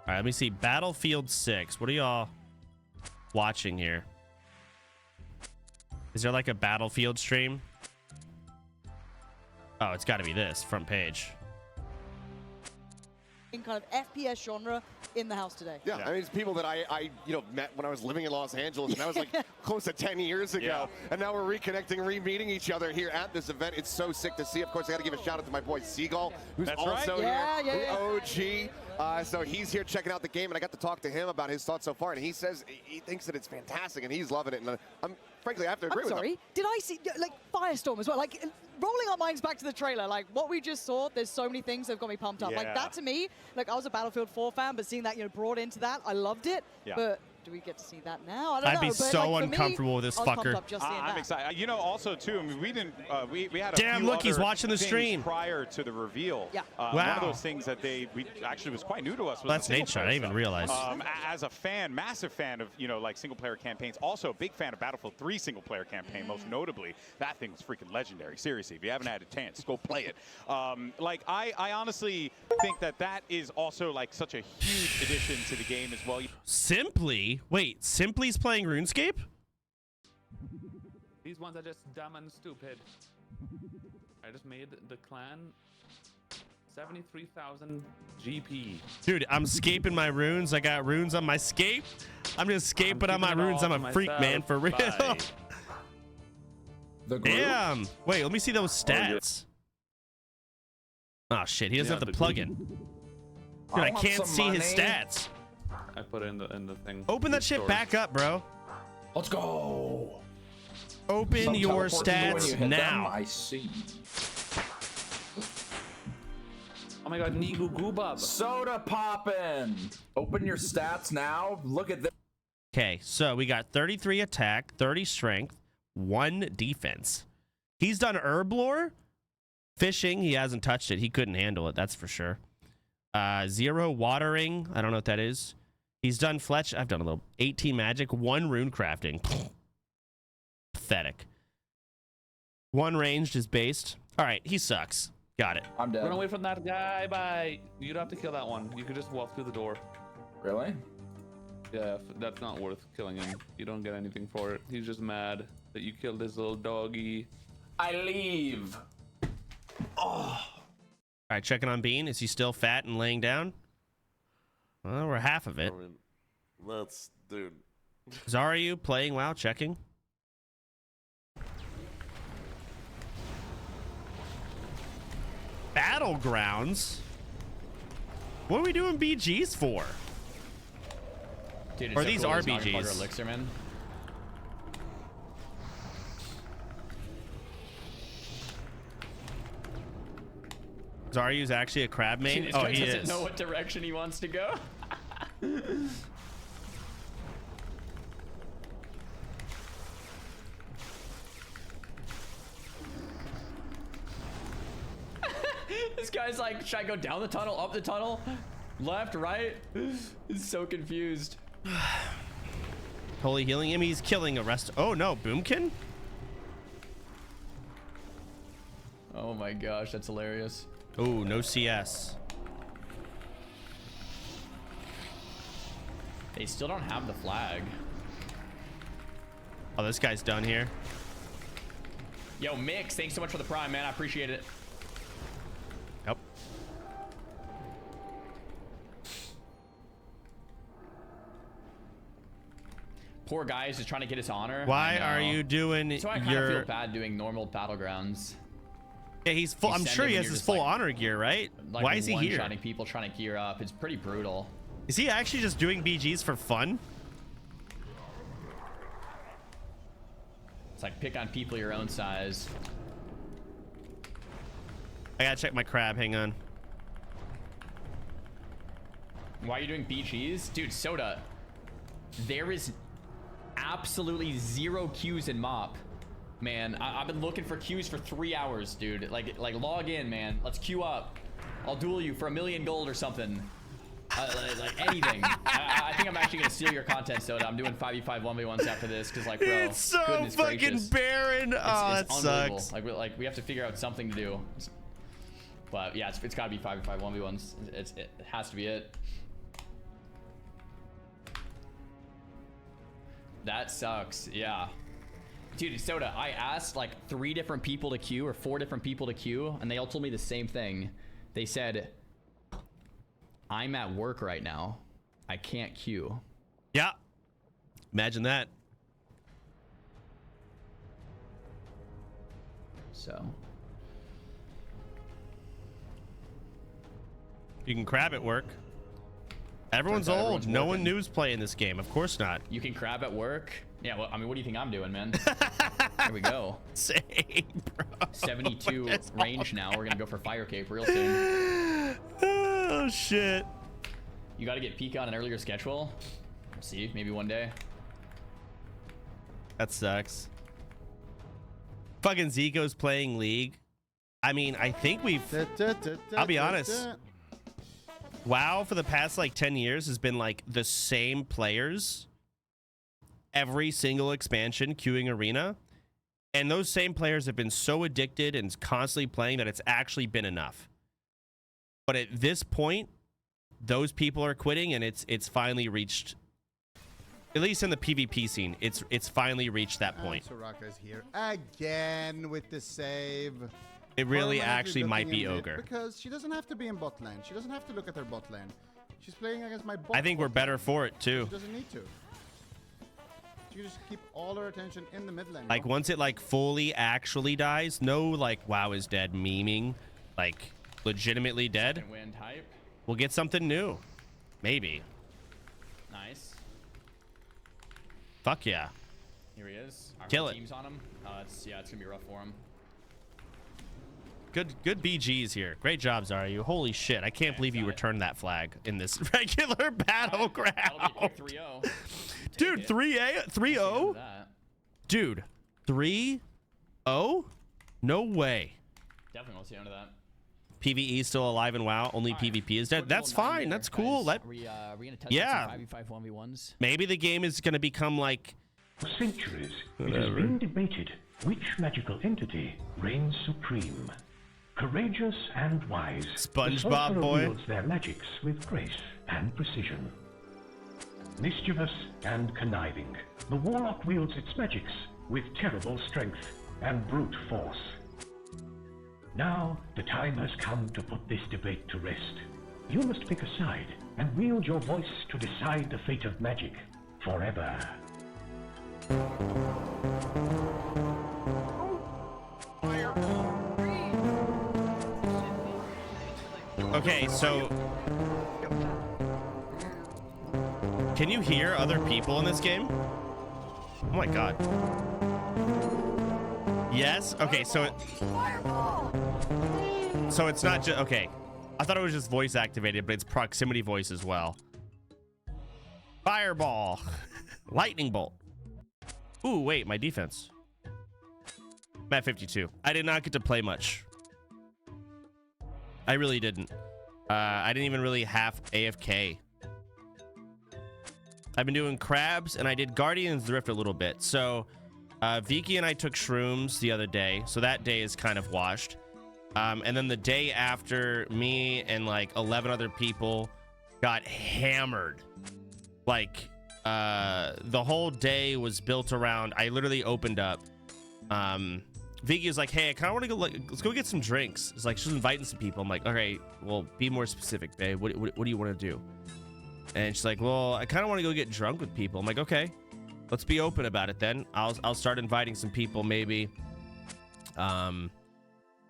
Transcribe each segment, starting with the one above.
All right, let me see. Battlefield 6. What are y'all watching here? Is there like a Battlefield stream? Oh, it's got to be this front page. In kind of FPS genre in the house today. Yeah, I mean, it's people that I met when I was living in Los Angeles, and that was like close to 10 years ago. And now we're reconnecting, re-meeting each other here at this event. It's so sick to see. Of course, I got to give a shout out to my boy Seagull, who's also here, the OG. So he's here checking out the game, and I got to talk to him about his thoughts so far, and he says he thinks that it's fantastic, and he's loving it. And frankly, I have to agree with him. Did I see, like, Firestorm as well? Like, rolling our minds back to the trailer, like, what we just saw, there's so many things that have got me pumped up. Yeah. Like, that to me, like, I was a Battlefield 4 fan, but seeing that, brought into that, I loved it. Yeah. But do we get to see that now? I don't know. I'd be but, so like, uncomfortable with this fucker. I'm excited. Also, too, I mean, we didn't. We had a Damn, few look, he's other watching the things stream prior to the reveal. Yeah. One of those things that we actually was quite new to us. Was that's Nate shot. I didn't even realize. As a fan, massive fan of like single player campaigns. Also a big fan of Battlefield 3 single player campaign. Most notably, that thing was freaking legendary. Seriously, if you haven't had a chance, go play it. I honestly think that is also like such a huge addition to the game as well. Simply, wait, Simply's playing RuneScape? These ones are just dumb and stupid. I just made the clan 73,000 GP. Dude, I'm scaping my runes. I got runes on my scape. I'm just scaping on my runes. I'm a freak, man, for real. Damn. Wait, let me see those stats. Oh, shit. He doesn't have the plugin. Dude, I can't see his stats. I put it in the thing. Open that shit back up, bro. Let's go. Open your stats now. I see. Oh my god, Nigu Goobab. Sodapoppin. Open your stats now. Look at this. Okay, so we got 33 attack, 30 strength, 1 defense. He's done Herblore. Fishing, he hasn't touched it. He couldn't handle it, that's for sure. 0 watering. I don't know what that is. He's done Fletch. I've done a little. 18 magic, 1 rune crafting. Pathetic. 1 ranged is based. All right, he sucks. Got it. I'm dead. Run away from that guy. Bye. You don't have to kill that one. You could just walk through the door. Really? Yeah, that's not worth killing him. You don't get anything for it. He's just mad that you killed his little doggy. I leave. Oh. All right, checking on Bean. Is he still fat and laying down? Well, we're half of it. I mean, that's, dude. Zaryu playing WoW, checking. Battlegrounds? What are we doing BGs for? Dude, or these RBGs? Elixir, man. Zaryu's actually a crab main? Oh, he doesn't is. know what direction he wants to go. This guy's like, should I go down the tunnel, up the tunnel, left, right? He's so confused. Holy healing him. He's killing a rest. Oh no, Boomkin? Oh my gosh, that's hilarious. Oh, no CS. They still don't have the flag. Oh, this guy's done here. Yo, Mix, thanks so much for the prime, man. I appreciate it. Yep. Poor guy is just trying to get his honor. Why are you doing so I kind of feel bad doing normal battlegrounds. Yeah, he's full. I'm sure he has his full honor gear, right? Like why is he here? One-shotting people trying to gear up. It's pretty brutal. Is he actually just doing BGs for fun? It's like pick on people your own size. I gotta check my crab. Hang on. Why are you doing BGs? Dude, Soda, there is absolutely 0 queues in MoP. Man, I've been looking for queues for 3 hours, dude. Like log in, man. Let's queue up. I'll duel you for $1 million gold or something. Like anything. I think I'm actually gonna steal your content, Soda. I'm doing 5v5 1v1s after this because, like, bro, it's so goodness fucking gracious. barren. Oh, that sucks. Like we have to figure out something to do. But yeah, it's gotta be 5v5 1v1s. It has to be it. That sucks. Yeah. Dude, Soda, I asked like 3 different people to queue or 4 different people to queue, and they all told me the same thing. They said, I'm at work right now. I can't queue. Yeah. Imagine that. So. You can crab at work. Everyone's Turns out old. everyone's No one working. new's playing this game. Of course not. You can crab at work? Yeah, well, I mean, what do you think I'm doing, man? Here we go. Same, bro. 72 range now. We're gonna go for Fire Cape real soon. Oh, shit. You gotta get Peak on an earlier schedule. We'll see, maybe one day. That sucks. Fucking Zico's playing League. I mean, I think we've... I'll be honest. WoW for the past like 10 years has been like the same players every single expansion queuing Arena, and those same players have been so addicted and constantly playing that it's actually been enough. But at this point, those people are quitting, and it's finally reached, at least in the PvP scene, it's finally reached that point. Soraka's here again with the save. It really Permanently actually might looking be in mid Ogre. because she doesn't have to be in bot lane. She doesn't have to look at her bot lane. She's playing against my bot. I think we're bot better lane. for it too. She doesn't need to. She can just keep all her attention in the mid lane. Like once it like fully actually dies, no like WoW is dead memeing, like legitimately dead. Second wind hype. We'll get something new. Maybe. Nice. Fuck yeah. Here he is. Our Kill it. team's on him. It's gonna be rough for him. Good BGs here. Great job, Zaryu. Holy shit. I can't believe you returned that flag in this regular battleground. That'll be a quick 3-0. Dude, 3-0? Dude, 3-0? No way. Definitely won't see under that. PvE still alive in WoW. Only PvP is dead. That's fine. That's cool. Let, Are we gonna touch yeah. some 5v5 1v1s? Maybe the game is gonna become like For centuries, it has been debated which magical entity reigns supreme. Courageous and wise, SpongeBob the sorcerer boy. wields their magics with grace and precision. Mischievous and conniving, the warlock wields its magics with terrible strength and brute force. Now, the time has come to put this debate to rest. You must pick a side and wield your voice to decide the fate of magic forever. Okay, so can you hear other people in this game? Oh my god. Yes. Okay, so it's not just okay. I thought it was just voice activated, but it's proximity voice as well. Fireball. Lightning bolt. Ooh, wait, my defense. I'm at 52. I did not get to play much. I really didn't. I didn't even really half AFK. I've been doing crabs, and I did Guardian's Drift a little bit. So Vicky and I took shrooms the other day, so that day is kind of washed. And then the day after, me and like 11 other people got hammered. Like the whole day was built around, I literally opened up. Vicky was like, hey, I kind of want to go, let's go get some drinks. It's like, she's inviting some people. I'm like, okay, well, be more specific, babe. What do you want to do? And she's like, well, I kind of want to go get drunk with people. I'm like, okay, let's be open about it then. I'll start inviting some people maybe. And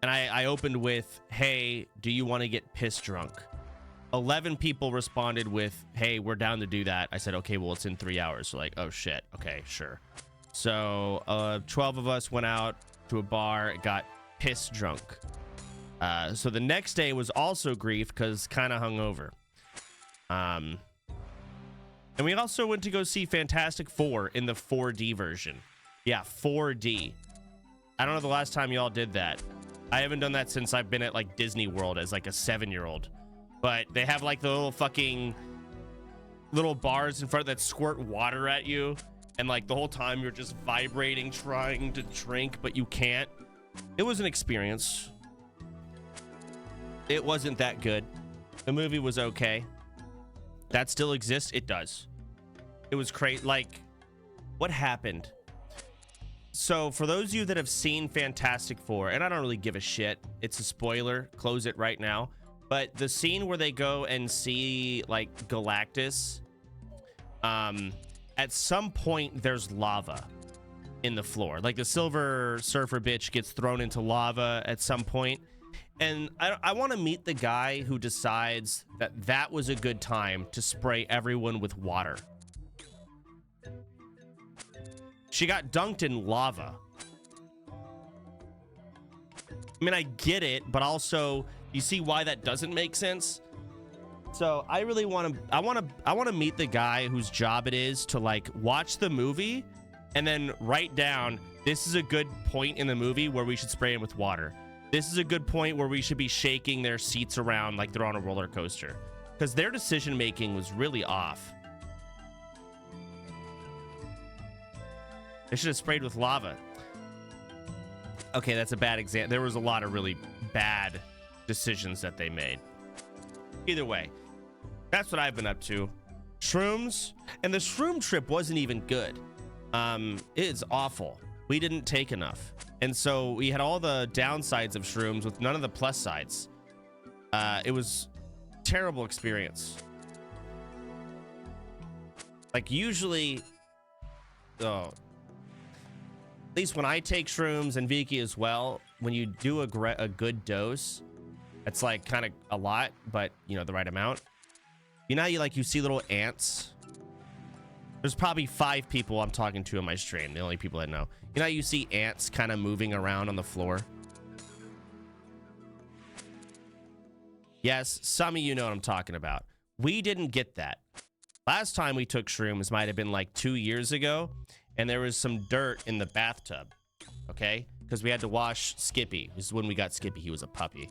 I opened with, hey, do you want to get piss drunk? 11 people responded with, hey, we're down to do that. I said, okay, well, it's in 3 hours. So like, oh shit. Okay, sure. So 12 of us went out to a bar, got piss drunk. So the next day was also grief because kind of hungover. And we also went to go see Fantastic Four in the 4D version. Yeah, 4D. I don't know the last time y'all did that. I haven't done that since I've been at like Disney World as like a 7-year-old. But they have like the little fucking little bars in front that squirt water at you. And like the whole time you're just vibrating, trying to drink, but you can't. It was an experience. It wasn't that good. The movie was okay. That still exists? It does. It was crazy. Like, what happened? So for those of you that have seen Fantastic Four, and I don't really give a shit, it's a spoiler, close it right now. But the scene where they go and see like Galactus, at some point there's lava in the floor. Like the Silver Surfer bitch gets thrown into lava at some point. And I want to meet the guy who decides that that was a good time to spray everyone with water. She got dunked in lava. I mean, I get it, but also you see why that doesn't make sense. So I really want to, I want to meet the guy whose job it is to like watch the movie and then write down, this is a good point in the movie where we should spray him with water. This is a good point where we should be shaking their seats around like they're on a roller coaster, because their decision making was really off. They should have sprayed with lava. Okay, that's a bad example. There was a lot of really bad decisions that they made. Either way, that's what I've been up to. Shrooms, and the shroom trip wasn't even good. It's awful. We didn't take enough. And so we had all the downsides of shrooms with none of the plus sides. It was a terrible experience. Like usually, at least when I take shrooms and Viki as well, when you do a good dose, it's like kind of a lot, but you know, the right amount. You know, you see little ants. There's probably 5 people I'm talking to in my stream, the only people that know. You know how you see ants kind of moving around on the floor? Yes, some of you know what I'm talking about. We didn't get that. Last time we took shrooms might have been like 2 years ago, and there was some dirt in the bathtub, okay? Because we had to wash Skippy. This is when we got Skippy. He was a puppy.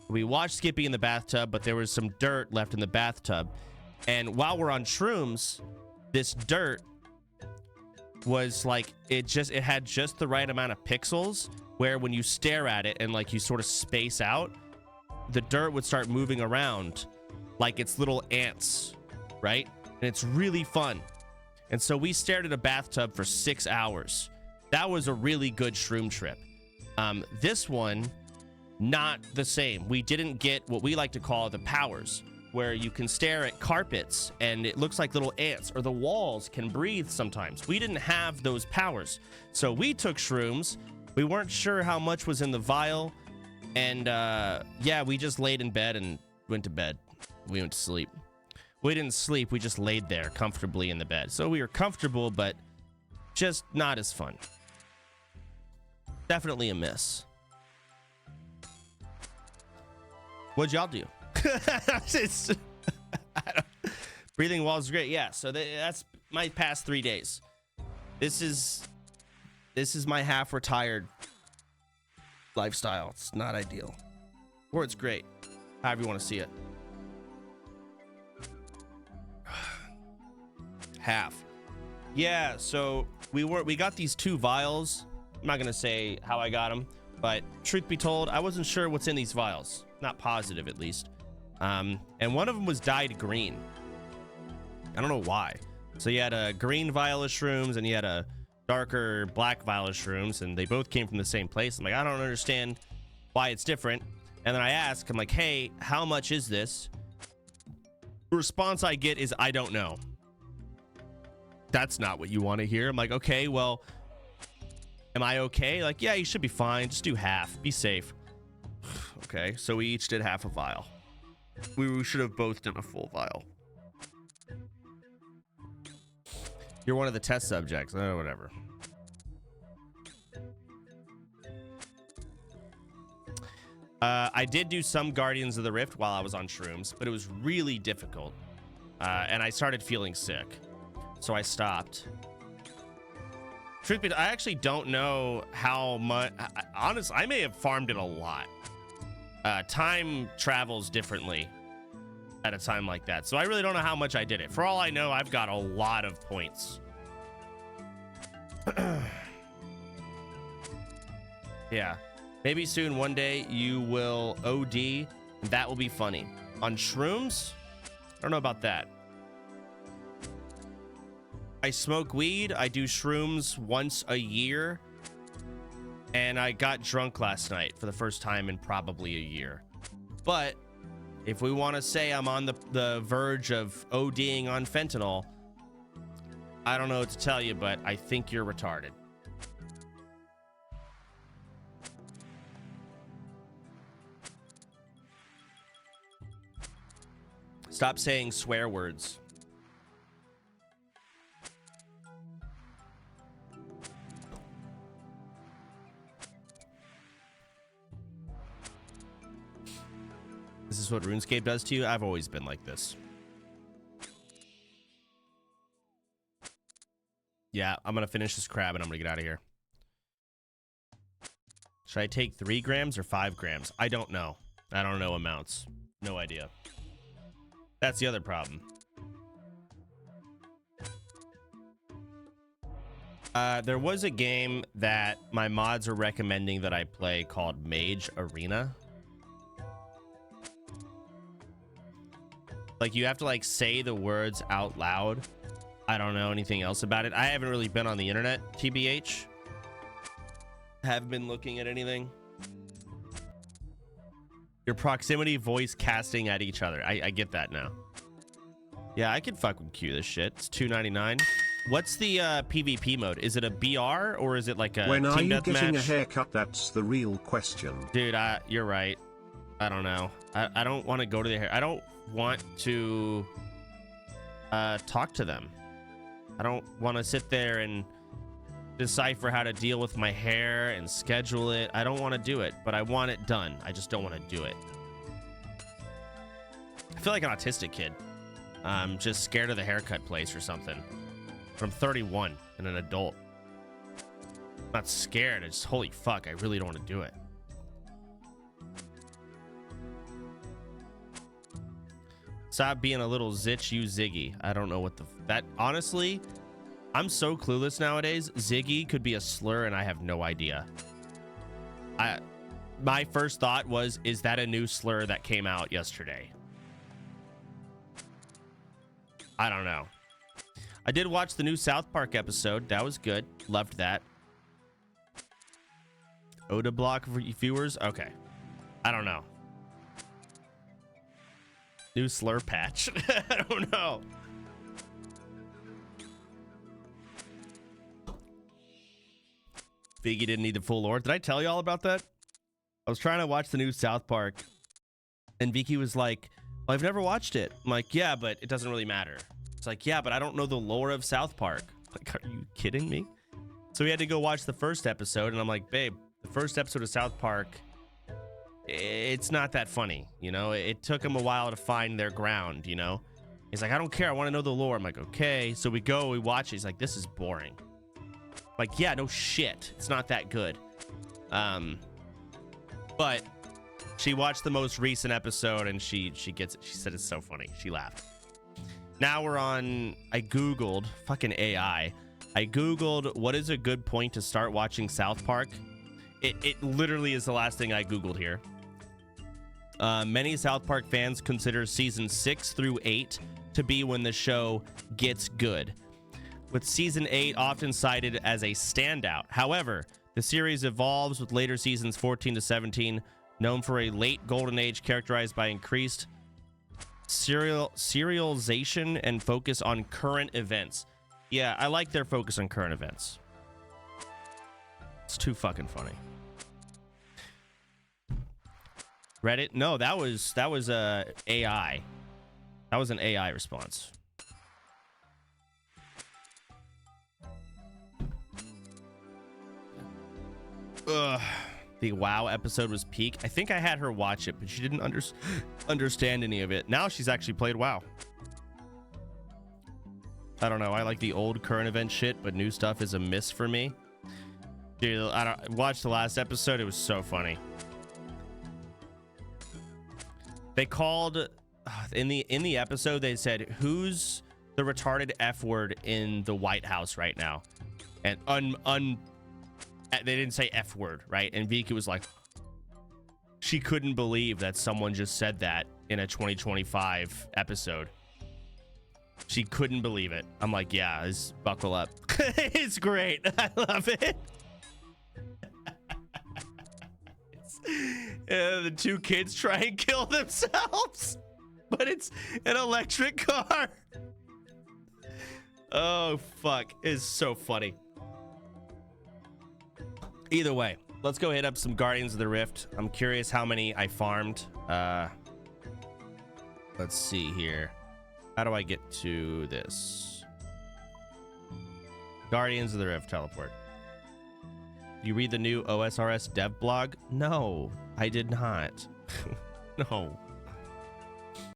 We washed Skippy in the bathtub, but there was some dirt left in the bathtub. And while we're on shrooms, this dirt was like, it had just the right amount of pixels where when you stare at it and like you sort of space out, the dirt would start moving around like it's little ants, right? And it's really fun. And so we stared at a bathtub for 6 hours. That was a really good shroom trip. This one, not the same. We didn't get what we like to call the powers, where you can stare at carpets and it looks like little ants, or the walls can breathe sometimes. We didn't have those powers. So we took shrooms. We weren't sure how much was in the vial. And yeah, we just laid in bed and went to bed. We went to sleep. We didn't sleep. We just laid there comfortably in the bed. So we were comfortable, but just not as fun. Definitely a miss. What'd y'all do? Breathing walls is great. Yeah, so that's my past 3 days. This is my half retired lifestyle. It's not ideal, or it's great, however you want to see it. Half. Yeah, so we got these 2 vials. I'm not gonna say how I got them, but truth be told, I wasn't sure what's in these vials. Not positive, at least. And one of them was dyed green. I don't know why. So you had a green vial of shrooms and you had a darker black vial of shrooms, and they both came from the same place. I'm like, I don't understand why it's different. And then I ask, I'm like, hey, how much is this? The response I get is, I don't know. That's not what you want to hear. I'm like, okay, well, am I okay? Like, yeah, you should be fine. Just do half. Be safe. Okay, so we each did half a vial. We should have both done a full vial. You're one of the test subjects. Whatever. I did do some Guardians of the Rift while I was on shrooms, but it was really difficult. And I started feeling sick. So I stopped. Truth be told, I actually don't know how much. Honestly, I may have farmed it a lot. Time travels differently at a time like that. So I really don't know how much I did it. For all I know, I've got a lot of points. Yeah. Maybe soon, one day, you will OD. That will be funny. On shrooms? I don't know about that. I smoke weed. I do shrooms once a year. And I got drunk last night for the first time in probably a year. But if we want to say I'm on the verge of ODing on fentanyl, I don't know what to tell you, but I think you're retarded. Stop saying swear words. This is what RuneScape does to you? I've always been like this. Yeah, I'm gonna finish this crab and I'm gonna get out of here. Should I take 3 grams or 5 grams? I don't know. I don't know amounts. No idea. That's the other problem. There was a game that my mods are recommending that I play called Mage Arena. Like, you have to, like, say the words out loud. I don't know anything else about it. I haven't really been on the internet, TBH. Haven't been looking at anything. Your proximity voice casting at each other. I get that now. Yeah, I can fuck with Q this shit. It's $2.99. What's the PvP mode? Is it a BR or is it like a when are team you deathmatch? getting a haircut? That's the real question. Dude, you're right. I don't know. I don't want to go to the hair. I don't want to talk to them. I don't want to sit there and decipher how to deal with my hair and schedule it. I don't want to do it, but I want it done. I just don't want to do it. I feel like an autistic kid. I'm just scared of the haircut place or something. But I'm 31 and an adult. I'm not scared. It's holy fuck. I really don't want to do it. Stop being a little zitch, you Ziggy. I don't know what that honestly, I'm so clueless nowadays. Ziggy could be a slur and I have no idea. My first thought was, is that a new slur that came out yesterday? I don't know. I did watch the new South Park episode. That was good. Loved that. Oda block for viewers? Okay. I don't know. New slur patch. I don't know. Figgy didn't need the full lore. Did I tell you all about that? I was trying to watch the new South Park and Vicky was like, well, I've never watched it. I'm like, yeah, but it doesn't really matter. It's like, yeah, but I don't know the lore of South Park. Like, are you kidding me? So we had to go watch the first episode and I'm like, babe, the first episode of South Park, it's not that funny, you know? It took them a while to find their ground, you know? He's like, I don't care. I want to know the lore. I'm like, okay. So we go, we watch it. He's like, this is boring. Like, yeah, no shit. It's not that good. But she watched the most recent episode and she gets it. She said it's so funny. She laughed. Now we're on, I Googled, fucking AI. I Googled, what is a good point to start watching South Park? It literally is the last thing I Googled here. Many South Park fans consider season 6 through 8 to be when the show gets good, with season 8 often cited as a standout. However, the series evolves with later seasons 14 to 17, known for a late golden age characterized by increased serialization and focus on current events. Yeah, I like their focus on current events. It's too fucking funny. Reddit? No, that was AI. That was an AI response. Ugh. The WoW episode was peak. I think I had her watch it, but she didn't understand any of it. Now she's actually played WoW. I don't know. I like the old current event shit, but new stuff is a miss for me. Dude, I watched the last episode. It was so funny. They called in the episode. They said, "Who's the retarded F word in the White House right now?" And they didn't say F word, right? And Vika was like, she couldn't believe that someone just said that in a 2025 episode. She couldn't believe it. I'm like, yeah, just buckle up. It's great. I love it. The two kids try and kill themselves, but it's an electric car. Oh, fuck. It's so funny. Either way, let's go hit up some Guardians of the Rift. I'm curious how many I farmed. Let's see here. How do I get to this? Guardians of the Rift teleport. You read the new OSRS dev blog? No, I did not. No.